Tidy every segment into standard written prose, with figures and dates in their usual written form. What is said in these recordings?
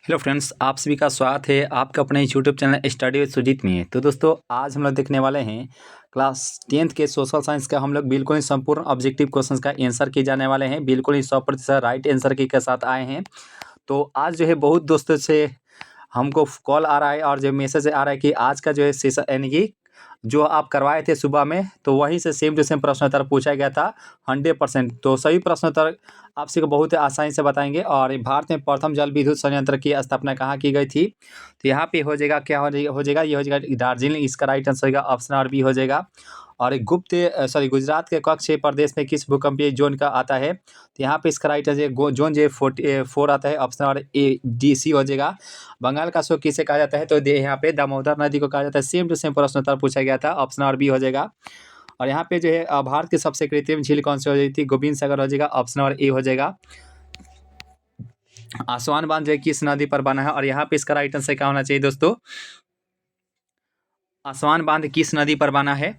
Hello friends, आप सभी का स्वागत है आपका अपने YouTube channel study with Sujit में। तो दोस्तों, आज हम लोग देखने वाले हैं क्लास 10th के सोशल साइंस का हम लोग बिल्कुल ही संपूर्ण ऑब्जेक्टिव क्वेश्चंस का आंसर किए जाने वाले हैं। बिल्कुल ही 100% राइट आंसर के साथ आए हैं। तो आज जो है बहुत दोस्तों से हमको कॉल आ रहा है और जो मैसेज आ रहा है कि आज का जो है सेशन यानी कि जो आप करवाए थे सुबह में, तो वहीं से सेम टू सेम प्रश्न उत्तर पूछा गया था 100%। तो सभी प्रश्न उत्तर आपसे को बहुत ही आसानी से बताएंगे। और भारत में प्रथम जल विद्युत संयंत्र की स्थापना कहाँ की गई थी? तो यहाँ पे हो जाएगा, क्या हो जाएगा, ये हो जाएगा दार्जिलिंग। इसका राइट आंसर होगा ऑप्शन और बी हो जाएगा। और गुजरात के कच्छ प्रदेश में किस भूकंपीय जोन का आता है? तो यहाँ पे इसका राइट आंसर जोन जो 44 आता है, ऑप्शन और ए डी सी हो जाएगा। बंगाल का शोक किसे कहा जाता है? तो यहाँ पे दामोदर नदी को कहा जाता है। सेम टू सेम प्रश्न उत्तर पूछा गया था, ऑप्शन और बी हो जाएगा। और यहाँ पे जो है भारत की सबसे कृत्रिम झील कौन सी हो जाती थी? गोविंद सागर हो जाएगा, ऑप्शन और ए हो जाएगा। आसवान बांध जो है किस नदी पर बना है? और यहाँ पे इसका राइट आंसर क्या होना चाहिए दोस्तों? आसवान बांध किस नदी पर बना है?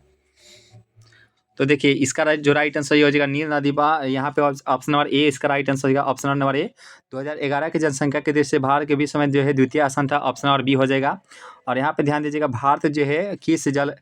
तो देखिए, इसका जो राइट आंसर ये हो जाएगा नील नदी पर। यहाँ पे ऑप्शन नंबर ए इसका राइट आंसर होगा, ऑप्शन नंबर ए। 2011 की जनसंख्या के दृष्टि से भारत के विश्व में जो है द्वितीय स्थान था, ऑप्शन नंबर बी हो जाएगा। और यहाँ पे ध्यान दीजिएगा, भारत जो है किस जल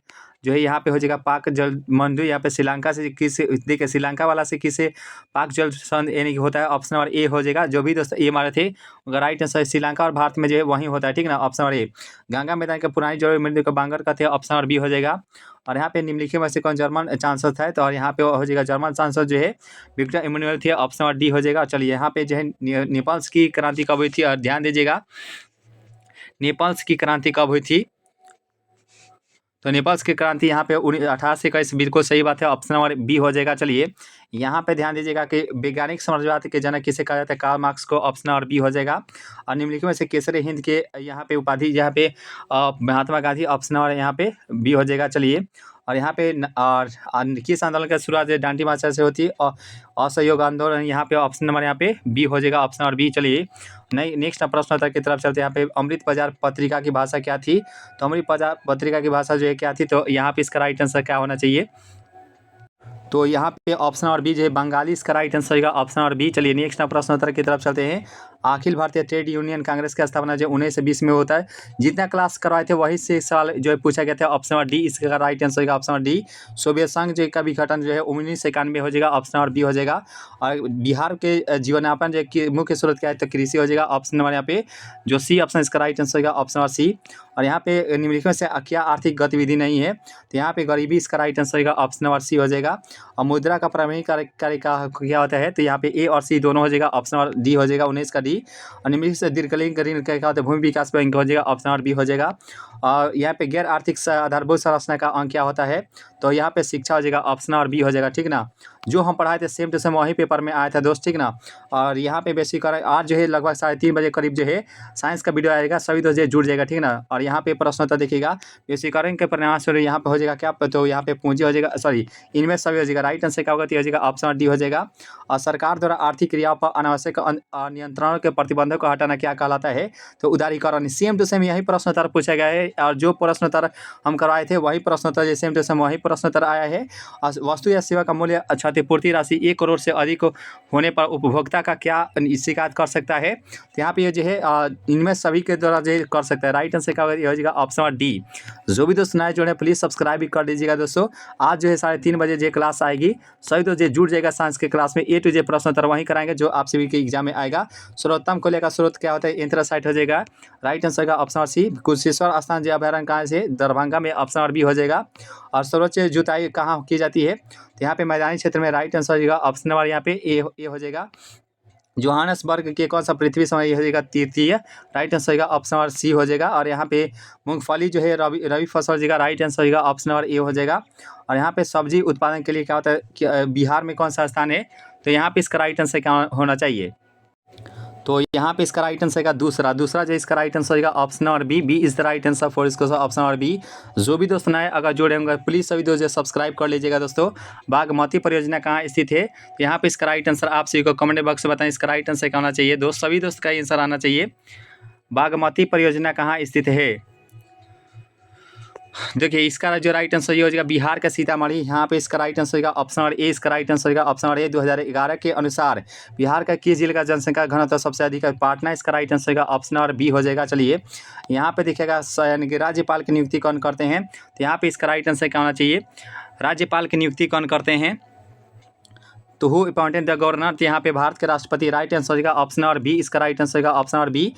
जो है यहाँ पे हो जाएगा पाक जल मंडू। यहाँ पे श्रीलंका से किस, देखिए श्रीलंका वाला से किसे पाक जल संधि यानी कि होता है, ऑप्शन नंबर ए हो जाएगा। जो भी दोस्तों ए मारे थे उनका राइट आंसर श्रीलंका और भारत में जो है वहीं होता है, ठीक ना, ऑप्शन नंबर ए। गंगा मैदान के पुरानी जल मंदिर को बांगर कहते हैं, ऑप्शन नंबर बी हो जाएगा। और यहाँ पे निम्नलिखित में से कौन जर्मन चांसलर था? तो और यहाँ पे हो जाएगा जर्मन चांसलर जो है विक्टर इमैनुअल थे, ऑप्शन नंबर डी हो जाएगा। चलिए, यहाँ पे जो है नेपाल्स की क्रांति कब हुई थी? और ध्यान दीजिएगा, नेपाल्स की क्रांति कब हुई थी? तो नेपाल्स की क्रांति यहाँ पे 1821, बिल्कुल सही बात है, ऑप्शन नंबर बी हो जाएगा। चलिए, यहाँ पे ध्यान दीजिएगा कि वैज्ञानिक समाजवाद के जनक किसे कहा जाता है? कार्ल मार्क्स को, ऑप्शन नंबर बी हो जाएगा। और निम्नलिखित में से केसरी हिंद के यहाँ पे उपाधि यहाँ पे महात्मा गांधी, ऑप्शन नंबर यहाँ पे बी हो जाएगा। चलिए, और यहाँ पे किस आंदोलन की शुरुआत डांडी मार्च से होती है? और असहयोग आंदोलन, यहाँ पे ऑप्शन नंबर यहाँ पे बी हो जाएगा, ऑप्शन नंबर बी। चलिए, नहीं, नेक्स्ट प्रश्न उत्तर की तरफ चलते हैं। यहाँ पे अमृत बाजार पत्रिका की भाषा क्या थी? तो अमृत बाजार पत्रिका की भाषा जो है क्या थी? तो यहाँ पे इसका राइट आंसर क्या होना चाहिए? तो यहाँ पे ऑप्शन नंबर बी जो है बंगाली इसका राइट आंसर होगा, ऑप्शन नंबर बी। चलिए, नेक्स्ट प्रश्न उत्तर की तरफ चलते हैं। अखिल भारतीय ट्रेड यूनियन कांग्रेस की स्थापना जो 19 से 20 में होता है, जितना क्लास करवाए थे वही से सवाल जो है पूछा गया था, ऑप्शन नंबर डी इसका राइट आंसर होगा, ऑप्शन नंबर डी। सोवियत संघ जो का विघटन जो है 1991 हो जाएगा, ऑप्शन नंबर बी हो जाएगा। और बिहार के जीवनयापन जो मुख्य स्रोत क्या है? तो कृषि हो जाएगा, ऑप्शन नंबर यहाँ पे जो सी ऑप्शन इसका राइट आंसर होगा, ऑप्शन नंबर सी। और यहाँ पे निम्नलिखित में से क्या आर्थिक गतिविधि नहीं है? तो यहाँ पे गरीबी इसका राइट आंसर होगा, ऑप्शन नंबर सी हो जाएगा। और मुद्रा का प्रारंभिक कार्य क्या होता है? तो यहाँ पे ए और सी दोनों हो जाएगा, ऑप्शन नंबर डी हो जाएगा, 19 का डी। और निम्नलिखित से दीर्घकालीन ऋण क्या होता है? भूमि विकास बैंक हो जाएगा, ऑप्शन नंबर बी हो जाएगा। और यहाँ पे गैर आर्थिक आधारभूत संरचना का अंग क्या होता है? तो यहाँ पे शिक्षा हो जाएगा, ऑप्शन नंबर बी हो जाएगा, ठीक ना। जो हम पढ़ाए थे सेम टू सेम वही पेपर में आया था दोस्त, ठीक ना। और यहाँ पे बेसिक आज जो है लगभग 3:30 बजे करीब जो है साइंस का वीडियो आएगा, सभी दोस्त जुड़ जाएगा, ठीक ना। और यहाँ पे प्रश्न उत्तर देखिएगा, बेसिकरण के परिणाम से यहाँ पे हो जाएगा क्या? तो यहाँ पे पूंजी हो जाएगा, सॉरी इनमें सभी हो जाएगा। राइट आंसर क्या होगा? तो हो जाएगा ऑप्शन डी हो जाएगा। और सरकार द्वारा आर्थिक क्रियाओं पर अनावश्यक नियंत्रणों के प्रतिबंधों को हटाना क्या कहलाता है? तो उदारीकरण। सेम टू सेम यही प्रश्न उत्तर पूछा गया है, और जो प्रश्न उत्तर हम करवाए थे वही प्रश्न उत्तर सेम टू सेम वही प्रश्न उत्तर आया है। और वस्तु या सेवा का मूल्य क्षतिपूर्ति राशि 1 करोड़ से अधिक होने पर उपभोक्ता का क्या शिकायत कर सकता है? तो यहाँ पे ये जो है इनमें सभी के द्वारा जो कर सकता है। राइट आंसर क्या हो जाएगा? Option number D. जो भी दोस्त नए जुड़े प्लीज़ सब्सक्राइब भी कर दीजिएगा दोस्तों। आज जो है 3:30 बजे जो क्लास आएगी, सभी दोस्त जो जुड़ जाएगा साइंस के क्लास में। ए टू जे प्रश्न उत्तर वहीं कराएंगे जो आप सभी के एग्जाम में आएगा। सर्वोत्तम को लेकर स्रोत क्या होता है? एंथ्रासाइट हो जाएगा। राइट आंसर का ऑप्शन नंबर सी। कुशेश्वर स्थान जो अभयारण्य कहाँ से? दरभंगा में, ऑप्शन नंबर बी हो जाएगा। और सर्वोच्च जुताई कहाँ की जाती है? तो यहाँ पे मैदानी क्षेत्र में। राइट आंसर हो जाएगा ऑप्शन नंबर यहाँ पे ए हो जाएगा। जोहानसबर्ग के कौन सा पृथ्वी समय हो जाएगा? तृतीय। राइट आंसर होगा ऑप्शन नंबर सी हो जाएगा। और यहाँ पे मूंगफली जो है रवि फसल हो जाएगा। राइट आंसर होगा ऑप्शन नंबर ए हो जाएगा। और यहाँ पे सब्जी उत्पादन के लिए क्या होता है कि बिहार में कौन सा स्थान है? तो यहाँ पे इसका राइट आंसर क्या होना चाहिए? तो यहाँ पे इसका राइट आंसर का दूसरा जो इसका राइट आंसर होगा option number B. B is the right answer for इसको, ऑप्शन नंबर बी। जो भी दोस्त नए अगर जुड़े होंगे प्लीज़ सभी दोस्त सब्सक्राइब कर लीजिएगा दोस्तों। बागमती परियोजना कहाँ स्थित है? तो यहाँ पे इसका राइट आंसर आप सभी को कमेंट बॉक्स में बताएं, इसका राइट आंसर क्या होना चाहिए दोस्त। सभी दोस्त का आंसर आना चाहिए। बागमती परियोजना कहाँ स्थित है? देखिए इसका जो राइट आंसर ये हो जाएगा बिहार का सीतामढ़ी। यहाँ पे इसका राइट आंसर होगा ऑप्शन नंबर ए। इसका राइट आंसर होगा ऑप्शन नंबर ए। 2011 के अनुसार बिहार का किस जिले का जनसंख्या घनत्व सबसे अधिक है? पाटना। इसका राइट आंसर होगा ऑप्शन नंबर बी हो जाएगा। चलिए यहाँ पे देखिएगा यानी कि राज्यपाल की नियुक्ति कौन करते हैं? तो यहाँ पे इसका राइट आंसर क्या होना चाहिए? राज्यपाल की नियुक्ति कौन करते हैं? तो हु अपॉइंटेड द गवर्नर? तो यहाँ पे भारत के राष्ट्रपति। राइट आंसर होगा ऑप्शन नंबर बी। इसका राइट आंसर होगा ऑप्शन नंबर बी।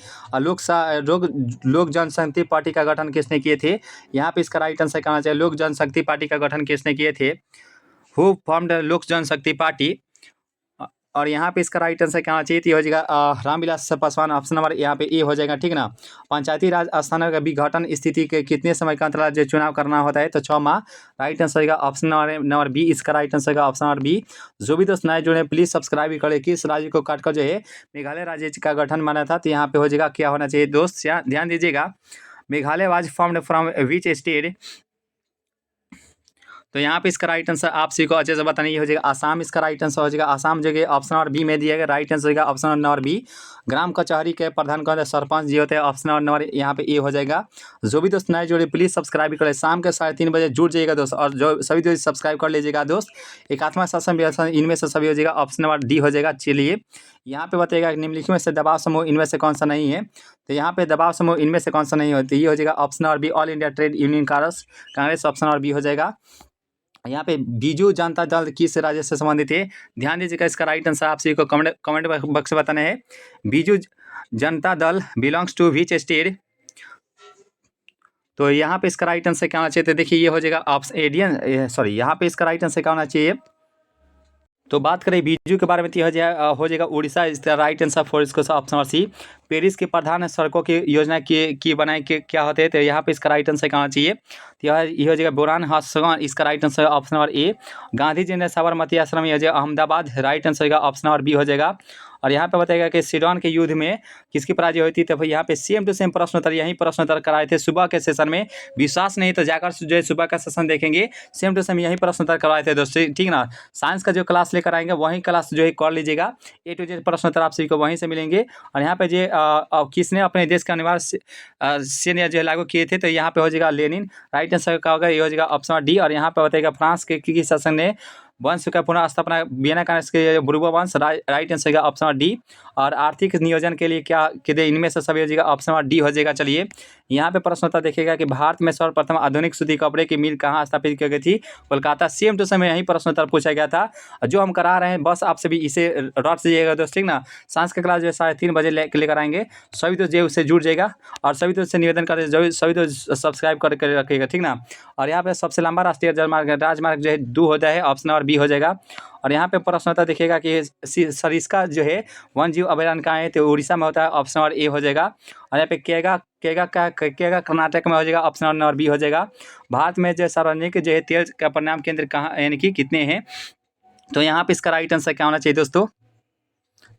लोक जनशक्ति पार्टी का गठन किसने किए थे? यहाँ पे इसका राइट आंसर क्या होना चाहिए? लोक जनशक्ति पार्टी का गठन किसने किए थे? हु फॉर्म्ड लोक जनशक्ति पार्टी? और यहाँ पे इसका राइट आंसर क्या होना चाहिए? तो हो जाएगा रामविलास पासवान। ऑप्शन नंबर यहाँ पे ए हो जाएगा, ठीक ना। पंचायती राज स्थानों का विघटन स्थिति के कितने समय का अंतराल जो चुनाव करना होता है? तो 6 माह। राइट आंसर होगा ऑप्शन नंबर बी। इसका राइट आंसर होगा ऑप्शन नंबर बी। जो भी दोस्त नए जुड़े प्लीज सब्सक्राइब करें। किस राज्य को काटकर जो है मेघालय राज्य का गठन माना था? तो यहाँ पे हो जाएगा क्या होना चाहिए दोस्त, ध्यान दीजिएगा। Meghalaya was formed from which state? तो यहाँ पे इसका राइट आंसर आप सभी को अच्छे से बताना, ये हो जाएगा आसाम। इसका राइट आंसर हो जाएगा आसाम, जो कि ऑप्शन नंबर बी में दिया गया। राइट आंसर होगा ऑप्शन नंबर बी। ग्राम कचहरी के प्रधान कौन है? सरपंच जी होते हैं। ऑप्शन नंबर यहाँ पे ए हो जाएगा। जो भी दोस्त नए जुड़े प्लीज सब्सक्राइब करें। शाम के 3:30 बजे जुड़ जाइएगा दोस्त, और जो सभी दोस्त सब्सक्राइब कर लीजिएगा दोस्त। एकात्मक शासन व्यवस्था इनमें से सभी हो जाएगा, ऑप्शन नंबर डी हो जाएगा। चलिए यहाँ पे बताइएगा निम्नलिखित में से दबाव समूह इनमें से कौन सा नहीं है? तो यहाँ पे दबाव समूह इनमें से कौन सा नहीं होता? ये हो जाएगा option number B, all India trade union Congress. Option number B हो जाएगा। यहाँ पे बीजू जनता दल किस राज्य से संबंधित है? ध्यान दीजिएगा, इसका राइट आंसर आप सभी को कमेंट बॉक्स में बताना है। Biju Janata Dal belongs to which state? तो यहाँ पे इसका राइट आंसर क्या होना चाहिए? तो देखिए ये हो जाएगा ऑप्शन यहाँ पे इसका राइट आंसर क्या होना चाहिए? तो बात करें बीजू के बारे में, तो हो जाएगा उड़ीसा। इसका राइट आंसर फॉर इसको ऑप्शन नंबर सी। पेरिस के प्रधान सड़कों की योजना की बनाए के क्या होते हैं? तो यहाँ पे इसका राइट आंसर क्या होना चाहिए? तो ये हो जाएगा बोरान हास्गन। इसका right answer option number A. Gandhi ji ने साबरमती आश्रम ये अहमदाबाद। राइट आंसर होगा ऑप्शन नंबर बी हो जाएगा। और यहाँ पे बताएगा कि सिडॉन के युद्ध में किसकी पराजय हुई थी? तो यहाँ पे सेम टू सेम प्रश्नोत्तर यही प्रश्नोत्तर कराए थे सुबह के सेशन में। विश्वास नहीं तो जाकर जो है सुबह का सेशन देखेंगे, सेम टू सेम यही प्रश्नोत्तर करवाए थे दोस्तों, ठीक ना। साइंस का जो क्लास लेकर आएंगे वही क्लास जो है कर लीजिएगा। ए टू जेड प्रश्नोत्तर आप सभी को वहीं से मिलेंगे। और यहाँ पे जो किसने अपने देश का अनिवार्य जो लागू किए थे? तो यहाँ पे हो जाएगा लेनिन। राइट आंसर क्या होगा? ये हो जाएगा ऑप्शन डी। और यहाँ पे बताएगा फ्रांस के किस शासक ने वंश का पुनः स्थापना? वियना कांग्रेस के बुर्बो वंश। राइट आंसर होगा ऑप्शन डी। और आर्थिक नियोजन के लिए क्या कहते? इनमें से सभी हो जाएगा, ऑप्शन नंबर डी हो जाएगा। चलिए यहाँ पे प्रश्नोत्तर देखिएगा कि भारत में सर्वप्रथम आधुनिक सूती कपड़े की मिल कहाँ स्थापित की गई थी? कोलकाता। सेम टू सेम यही प्रश्नोत्तर पूछा गया था। जो हम करा रहे हैं बस आप सभी इसे रट जाइएगा दोस्त, ठीक ना। साइंस का क्लास जो है 3:30 बजे लेकर आएंगे। सभी दोस्त जो उससे जुड़ जाएगा, और सभी दोस्त से निवेदन करें जो सभी दोस्त सब्सक्राइब करके रखिएगा, ठीक ना। और यहाँ पे सबसे लंबा राष्ट्रीय राजमार्ग जो है 2 होता है। ऑप्शन नंबर बी हो जाएगा। और यहाँ पे प्रश्नोत्तर देखिएगा कि सरिस्का जो है वन जीव अभयारण्य कहाँ है? तो उड़ीसा में होता है। ऑप्शन नंबर ए हो जाएगा। और यहाँ पे केगा कर्नाटक में हो जाएगा। ऑप्शन नंबर बी हो जाएगा। भारत में जो सार्वजनिक जो है तेल का परिणाम केंद्र कहाँ यानी कि कितने हैं? तो यहाँ पे इसका राइट आंसर क्या होना चाहिए दोस्तों?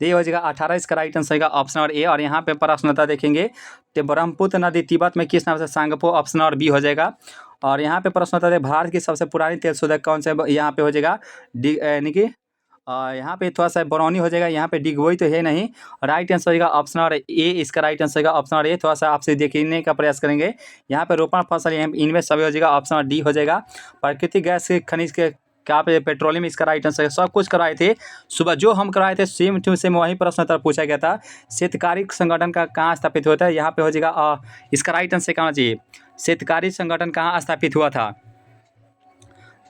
ये हो जाएगा 18। इसका राइट आंसर होगा ऑप्शन नंबर ए। और यहाँ पे प्रश्नोत्तर देखेंगे तो ब्रह्मपुत्र नदी तिब्बत में किस नाम से? सांगपो। ऑप्शन नंबर बी हो जाएगा। और यहाँ पे प्रश्नोत्तर है भारत की सबसे पुरानी तेल शोधक कौन से? यहाँ पे हो जाएगा यानी कि यहाँ पे थोड़ा सा बरौनी हो जाएगा। यहाँ पे डिगबोई तो है नहीं। राइट आंसर होगा ऑप्शन नंबर ए। इसका राइट आंसर होगा ऑप्शन नंबर ए। थोड़ा सा आपसे देखने का प्रयास करेंगे। यहाँ पे रोपण फसल इनमें सभी हो जाएगा। ऑप्शन नंबर डी हो जाएगा। प्राकृतिक गैस के खनिज के क्या पे पेट्रोलियम? इसका राइट आंसर है। सब कुछ कराए थे सुबह, जो हम कराए थे सेम टू सेम वही प्रश्नोत्तर पूछा गया था। शेतकारी संगठन का कहाँ स्थापित हुआ था? यहाँ पे हो जाएगा इसका राइट आंसर क्या होना चाहिए? शेतकारी संगठन कहाँ स्थापित हुआ था?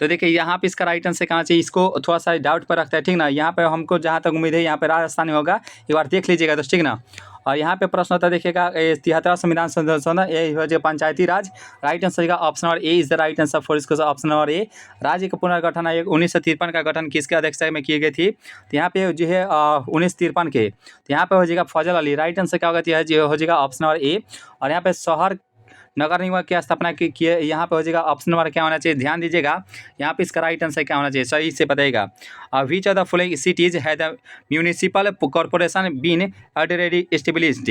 तो देखिए यहाँ पे इसका राइट आंसर कहाँ चाहिए? इसको थोड़ा सा डाउट पर रखता है, ठीक ना। यहाँ पे हमको जहाँ तक उम्मीद है यहाँ पे राजस्थान में होगा, एक बार देख लीजिएगा दोस्त, ठीक ना। और यहाँ पे प्रश्न होता है देखिएगा 73वां संविधान संशोधन, ये हो जाएगा पंचायती राज। राइट आंसर का option number A is the right answer for इसको ऑप्शन नंबर ए। राज्य का पुनर्गठन आयोग 1953 का गठन किसके अध्यक्षता में की गई थी? तो यहाँ पे जो है 1953 के, तो यहाँ पे हो जाएगा फजल अली। राइट आंसर क्या होगा? जो हो जाएगा ऑप्शन नंबर ए। और यहाँ पे शहर नगर निगम की स्थापना की है, यहाँ पे हो जाएगा ऑप्शन नंबर क्या होना चाहिए? ध्यान दीजिएगा यहाँ पे इसका राइट आंसर क्या होना चाहिए? सही से बताइएगा। Which of the following cities has the municipal corporation been already established?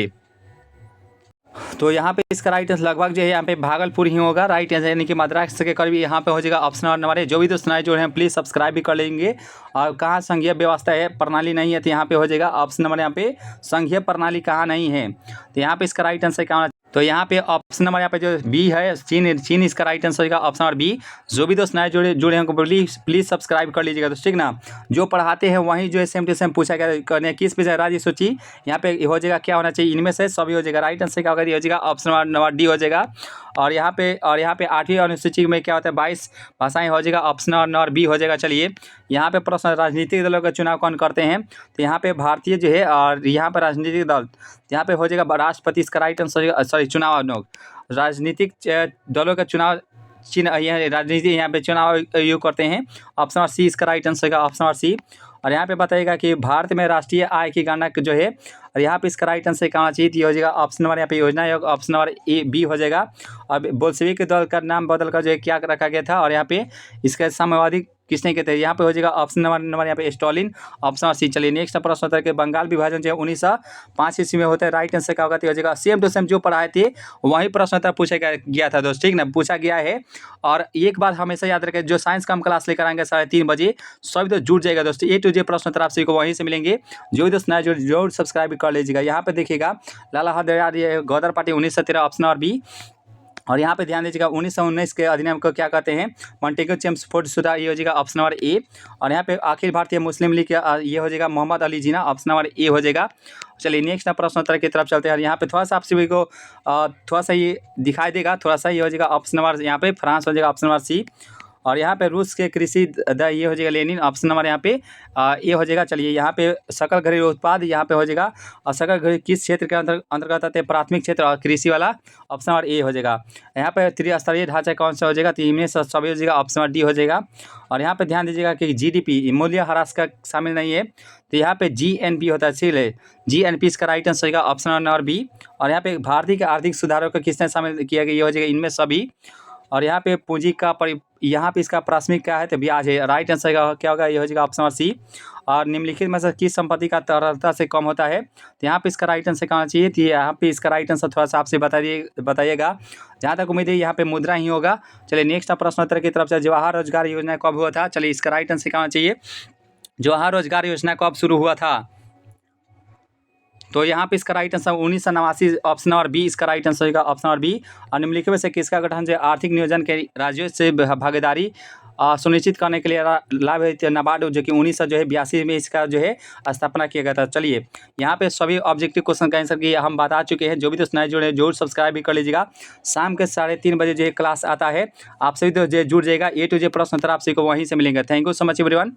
तो यहाँ पे इसका राइट आंसर लगभग जो है यहाँ पे भागलपुर ही होगा। राइट आंसर यानी कि मद्रास के करीब यहाँ पे हो जाएगा ऑप्शन नंबर ए। जो भी दोस्त नए जो हैं प्लीज़ सब्सक्राइब भी कर लेंगे। और कहाँ संघीय व्यवस्था है प्रणाली नहीं है, तो यहाँ पे हो जाएगा ऑप्शन नंबर यहाँ पे संघीय प्रणाली कहाँ नहीं है। तो यहाँ पे इसका राइट आंसर क्या होना? तो यहाँ पे ऑप्शन नंबर यहाँ पे जो बी है, चीन इसका राइट आंसर होगा ऑप्शन नंबर बी। जो भी दोस्त नए जुड़े हैं प्लीज़ सब्सक्राइब कर लीजिएगा दोस्त, ठीक ना। जो पढ़ाते हैं वहीं जो है सेम टू सेम पूछा गया करने किस पे राज्य सूची यहाँ पे हो जाएगा, क्या होना चाहिए, इनमें से सभी हो जाएगा। राइट आंसर क्या होगा, ये हो जाएगा ऑप्शन नंबर डी हो जाएगा। और यहाँ पे 8वीं अनुसूची में क्या होता है 22 भाषाएं हो जाएगा, ऑप्शन नंबर बी हो जाएगा। चलिए यहाँ पे प्रश्न, राजनीतिक दलों का चुनाव कौन करते हैं, तो यहाँ पे भारतीय जो है और यहाँ पे राजनीतिक दल यहाँ पे हो जाएगा राष्ट्रपति इसका राइट आंसर, सॉरी चुनाव नो राजनीतिक दलों का चुनाव राजनीति यहाँ पे चुनाव आयोग करते हैं, ऑप्शन नंबर सी इसका राइट आंसर होगा, ऑप्शन नंबर सी। और यहाँ पे बताइएगा कि भारत में राष्ट्रीय आय की गणना जो है, और यहाँ पे इसका राइट आंसर क्या होना चाहिए, हो जाएगा ऑप्शन नंबर यहाँ पे योजना आयोग, ऑप्शन नंबर ए बी हो जाएगा। अब बोल्शेविक दल का नाम बदल कर जो है क्या रखा गया था, और यहाँ पे इसका साम्यवादी किसने कहते हैं, यहाँ पे हो जाएगा ऑप्शन नंबर यहाँ पे स्टालिन, ऑप्शन नंबर सी। चलिए नेक्स्ट प्रश्न होता है कि बंगाल विभाजन जो है 1905 ईस्वी में होता है, राइट आंसर क्या होगा, हो जाएगा सेम टू सेम जो पढ़ाए थे वही प्रश्न होता पूछा गया था दोस्त, ठीक ना, पूछा गया है। और एक बात हमेशा याद रखें, जो साइंस का हम क्लास लेकर आएंगे 3:30 बजे, सभी दोस्त जुड़ जाएगा दोस्त, ए टू जे प्रश्न उत्तर आप सभी को वहीं से मिलेंगे। जो भी दोस्त नया जरूर सब्सक्राइब कर लीजिएगा। यहाँ पे देखिएगा लाला हरदयाल गदर पार्टी 1913, ऑप्शन नंबर बी। और यहाँ पे ध्यान दीजिएगा 1919 के अधिनियम को क्या कहते हैं, मॉन्टेग्यू चेम्सफोर्ड सुधार, ये हो जाएगा ऑप्शन नंबर ए। और यहाँ पे अखिल भारतीय मुस्लिम लीग ये हो जाएगा मोहम्मद अली जिन्ना, ऑप्शन नंबर ए हो जाएगा। चलिए नेक्स्ट प्रश्न उत्तर की तरफ चलते हैं। यहाँ पे थोड़ा सा आप सभी को थोड़ा सा ये दिखाई देगा, थोड़ा सा ये हो जाएगा ऑप्शन नंबर यहाँ पे फ्रांस हो जाएगा, ऑप्शन नंबर सी। और यहाँ पे रूस के कृषि ये हो जाएगा लेनिन, ऑप्शन नंबर यहाँ पे ये हो जाएगा। चलिए यहाँ पे सकल घरेलू उत्पाद यहाँ पे हो जाएगा, और सकल घरेलू किस क्षेत्र के अंतर्गत आते हैं, प्राथमिक क्षेत्र और कृषि वाला, ऑप्शन नंबर ए हो जाएगा। यहाँ पे त्रिस्तरीय ढांचा कौन सा हो जाएगा, तो इनमें सभी हो जाएगा, ऑप्शन नंबर डी हो जाएगा। और यहाँ पे ध्यान दीजिएगा कि जीडीपी मूल्य ह्रास का शामिल नहीं है, तो यहाँ पे जीएनपी होता है, चलिए जीएनपी इसका राइट आंसर होगा, ऑप्शन नंबर बी। और यहाँ पे भारतीय के आर्थिक सुधारों को किसने शामिल किया गया, ये हो जाएगा इनमें सभी। और यहाँ पे पूंजी का यहाँ पे इसका प्राथमिक क्या है, तो ब्याज है, राइट आंसर क्या होगा, ये हो जाएगा ऑप्शन नंबर सी। और निम्नलिखित में से किस संपत्ति का तरलता से कम होता है, तो यहाँ पे इसका राइट आंसर क्या होना चाहिए, तो यहाँ पे इसका राइट आंसर थोड़ा सा आपसे बताइएगा। जहाँ तक उम्मीद है यहाँ पे मुद्रा ही होगा। चलिए नेक्स्ट प्रश्न उत्तर की तरफ से, जवाहर रोजगार योजना कब हुआ था, चलिए इसका राइट आंसर क्या होना चाहिए, जवाहर रोजगार योजना कब शुरू हुआ था, तो यहाँ पे इसका right answer 1989, option number B इसका राइट आंसर होगा, ऑप्शन नंबर बी। और निम्नलिखित में से किसका गठन जो आर्थिक नियोजन के राज्यों से भागीदारी सुनिश्चित करने के लिए लाभ है, नाबार्ड, जो कि 1982 में इसका जो है स्थापना किया गया था। चलिए यहाँ पे सभी ऑब्जेक्टिव क्वेश्चन का आंसर की हम बता चुके हैं। जो भी दोस्त नए जुड़े जरूर सब्सक्राइब भी कर लीजिएगा। शाम के 3:30 बजे जो है क्लास आता है, आप सभी तो जुड़ जाएगा, ए टू जे प्रश्न उत्तर आप सभी को वहीं से मिलेंगे। Thank you so much everyone.